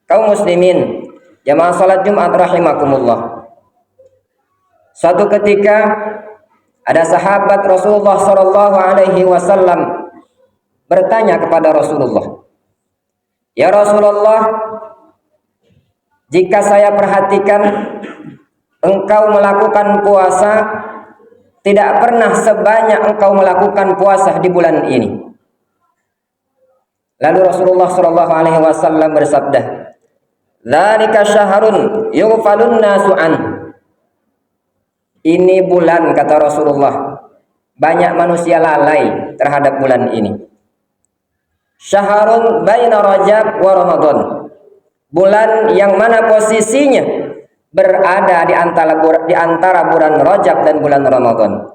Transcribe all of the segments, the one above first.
Kaum muslimin, jamaah salat Jumat rahimakumullah. Suatu ketika ada sahabat Rasulullah sallallahu alaihi wasallam bertanya kepada Rasulullah, "Ya Rasulullah, jika saya perhatikan engkau melakukan puasa tidak pernah sebanyak engkau melakukan puasa di bulan ini." Lalu Rasulullah sallallahu alaihi wasallam bersabda, "Dzalika syahrun yughfalun nasu an." Ini bulan, kata Rasulullah, banyak manusia lalai terhadap bulan ini. Syahrun baina Rajab wa Ramadan. Bulan yang mana posisinya berada di antara bulan Rajab dan bulan Ramadan.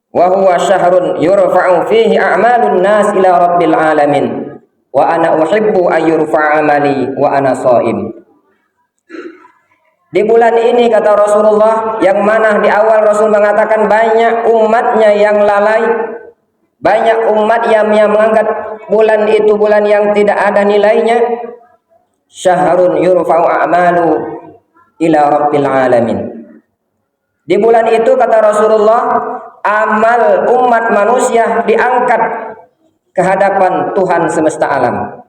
Wa huwa syahrun yurfa'u fihi a'malun nas ila rabbil alamin. Wa ana uhibbu an yurfa'a amali wa ana shaim. Di bulan ini, kata Rasulullah, yang mana di awal Rasul mengatakan banyak umatnya yang lalai, banyak umat yang menganggap bulan itu bulan yang tidak ada nilainya. Syahrun yurfa'u a'malu ila rabbil alamin. Di bulan itu, kata Rasulullah, amal umat manusia diangkat ke hadapan Tuhan semesta alam.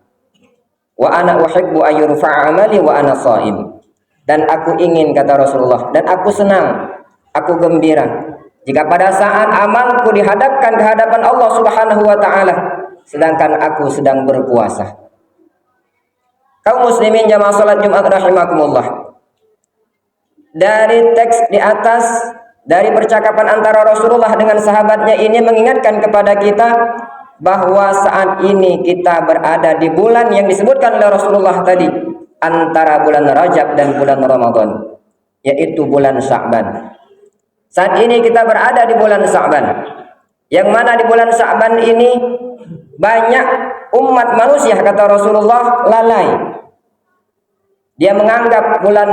Wa ana uhibbu an yurfa'a amali wa ana shaim. Dan aku ingin, kata Rasulullah, dan aku senang, aku gembira jika pada saat amalku dihadapkan ke hadapan Allah Subhanahu wa taala sedangkan aku sedang berpuasa. Kaum muslimin jamaah salat Jumat rahimakumullah. Dari teks di atas, dari percakapan antara Rasulullah dengan sahabatnya ini mengingatkan kepada kita bahwa saat ini kita berada di bulan yang disebutkan oleh Rasulullah tadi, antara bulan Rajab dan bulan Ramadan, yaitu bulan Sya'ban. Saat ini kita berada di bulan Sya'ban, yang mana di bulan Sya'ban ini banyak umat manusia, kata Rasulullah, lalai. Dia menganggap bulan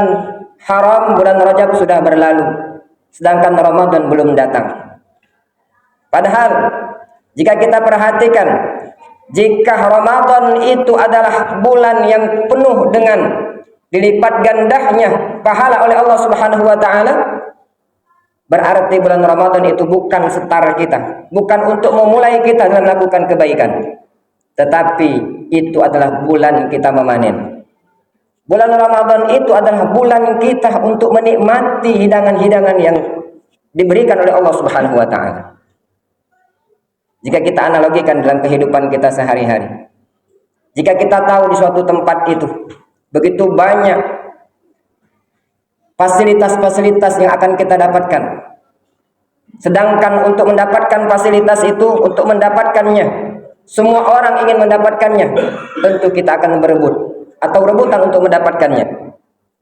haram, bulan Rajab sudah berlalu, sedangkan Ramadan belum datang. Padahal jika kita perhatikan, jika Ramadan itu adalah bulan yang penuh dengan dilipat gandanya pahala oleh Allah Subhanahu wa taala, berarti bulan Ramadan itu bukan setar kita, bukan untuk memulai kita dalam melakukan kebaikan, tetapi itu adalah bulan kita memanen. Bulan Ramadan itu adalah bulan kita untuk menikmati hidangan-hidangan yang diberikan oleh Allah Subhanahu wa taala. Jika kita analogikan dalam kehidupan kita sehari-hari, jika kita tahu di suatu tempat itu begitu banyak fasilitas-fasilitas yang akan kita dapatkan, sedangkan untuk mendapatkan fasilitas itu, untuk mendapatkannya, semua orang ingin mendapatkannya, tentu kita akan berebut atau rebutan untuk mendapatkannya.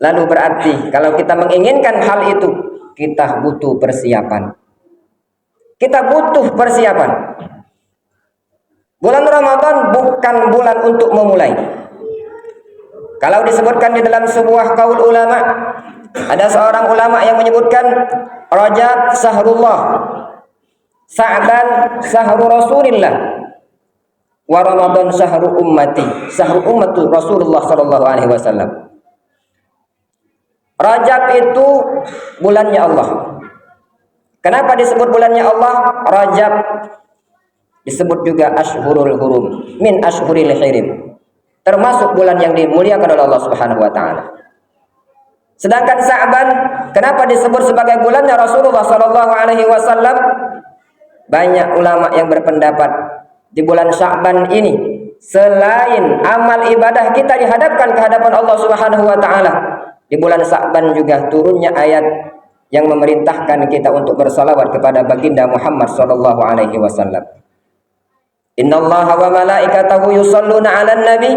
Lalu berarti kalau kita menginginkan hal itu, kita butuh persiapan. Kita butuh persiapan. Bulan Ramadan bukan bulan untuk memulai. Kalau disebutkan di dalam sebuah kaul ulama, ada seorang ulama yang menyebutkan Rajab syahrullah, Sya'ban syahru Rasulillah, wa Ramadan syahru ummati, syahru ummatul Rasulullah sallallahu alaihi wasallam. Rajab itu bulannya Allah. Kenapa disebut bulannya Allah? Rajab disebut juga Ashhurul Hurum, min Ashhuril Hirim, termasuk bulan yang dimuliakan oleh Allah Subhanahu wa taala. Sedangkan Sya'ban, kenapa disebut sebagai bulannya Rasulullah sallallahu alaihi wasallam? Banyak ulama yang berpendapat di bulan Sya'ban ini, selain amal ibadah kita dihadapkan ke hadapan Allah Subhanahu wa taala, di bulan Sya'ban juga turunnya ayat yang memerintahkan kita untuk bersalawat kepada baginda Muhammad sallallahu alaihi wasallam. Innallaha wa malaikatahu yusholluna 'alan nabi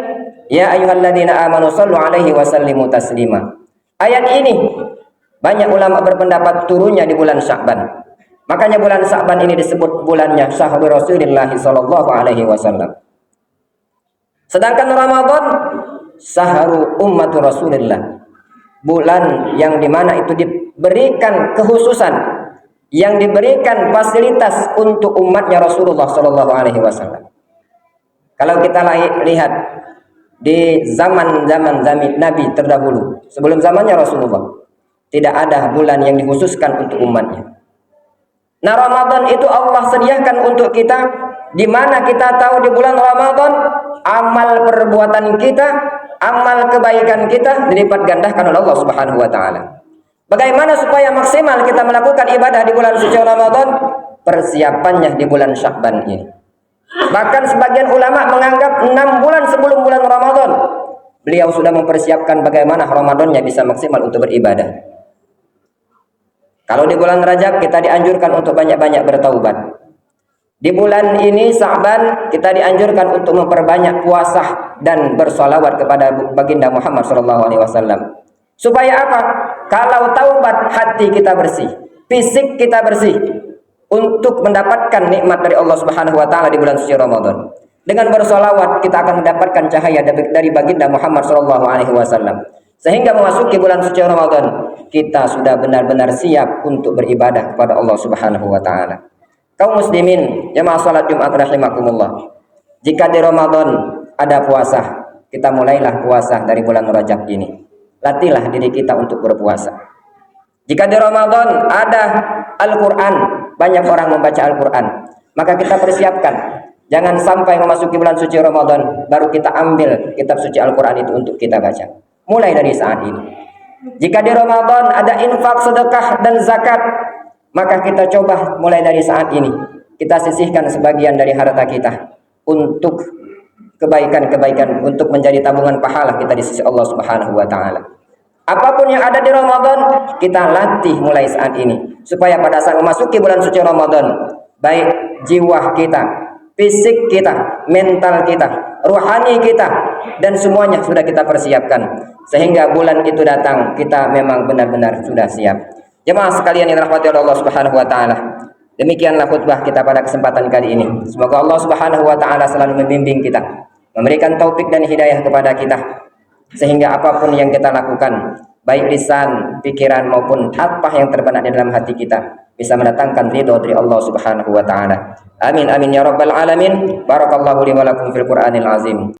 ya ayyuhalladzina amanu shallu 'alaihi wa sallimu taslima. Ayat ini banyak ulama berpendapat turunnya di bulan Sya'ban. Makanya bulan Sya'ban ini disebut bulannya syahrul Rasulillah sallallahu alaihi wasallam. Sedangkan Ramadan syahrul ummatur Rasulillah, bulan yang dimana itu diberikan kekhususan, yang diberikan fasilitas untuk umatnya Rasulullah sallallahu alaihi wasallam. Kalau kita lihat di zaman Nabi terdahulu, sebelum zamannya Rasulullah, tidak ada bulan yang dikhususkan untuk umatnya. Nah, Ramadan itu Allah sediakan untuk kita, di mana kita tahu di bulan Ramadan amal perbuatan kita, amal kebaikan kita dilipat gandakan oleh Allah Subhanahu wa taala. Bagaimana supaya maksimal kita melakukan ibadah di bulan suci Ramadan? Persiapannya di bulan Sya'ban ini. Bahkan sebagian ulama menganggap 6 bulan sebelum bulan Ramadan beliau sudah mempersiapkan bagaimana Ramadannya bisa maksimal untuk beribadah. Kalau di bulan Rajab kita dianjurkan untuk banyak-banyak bertaubat. Di bulan ini Sya'ban kita dianjurkan untuk memperbanyak puasa dan bersolawat kepada baginda Muhammad SAW. Supaya apa? Kalau taubat hati kita bersih, fisik kita bersih, untuk mendapatkan nikmat dari Allah Subhanahu wa taala di bulan suci Ramadan. Dengan bersolawat kita akan mendapatkan cahaya dari baginda Muhammad SAW. Sehingga memasuki bulan suci Ramadan, kita sudah benar-benar siap untuk beribadah kepada Allah Subhanahu wa taala. Kaum muslimin, jemaah salat Jumat rahimakumullah. Jika di Ramadan ada puasa, kita mulailah puasa dari bulan Rajab ini. Latihlah diri kita untuk berpuasa. Jika di Ramadan ada Al-Quran, banyak orang membaca Al-Quran, maka kita persiapkan. Jangan sampai memasuki bulan suci Ramadan baru kita ambil kitab suci Al-Quran itu untuk kita baca. Mulai dari saat ini. Jika di Ramadan ada infak, sedekah, dan zakat, maka kita coba mulai dari saat ini. Kita sisihkan sebagian dari harta kita untuk kebaikan-kebaikan, untuk menjadi tabungan pahala kita di sisi Allah Subhanahu wa taala. Apapun yang ada di Ramadan, kita latih mulai saat ini. Supaya pada saat memasuki bulan suci Ramadan, baik jiwa kita, fisik kita, mental kita, rohani kita, dan semuanya sudah kita persiapkan. Sehingga bulan itu datang, kita memang benar-benar sudah siap. Jemaah sekalian yang dirahmati oleh Allah Subhanahu wa taala. Demikianlah khutbah kita pada kesempatan kali ini. Semoga Allah Subhanahu wa taala selalu membimbing kita, memberikan taufik dan hidayah kepada kita, sehingga apapun yang kita lakukan, baik lisan, pikiran maupun apa yang terbenak di dalam hati kita, bisa mendatangkan ridho dari Allah Subhanahu wa taala. Amin amin ya rabbal alamin. Barakallahu li wa lakum fil Qur'anil azim.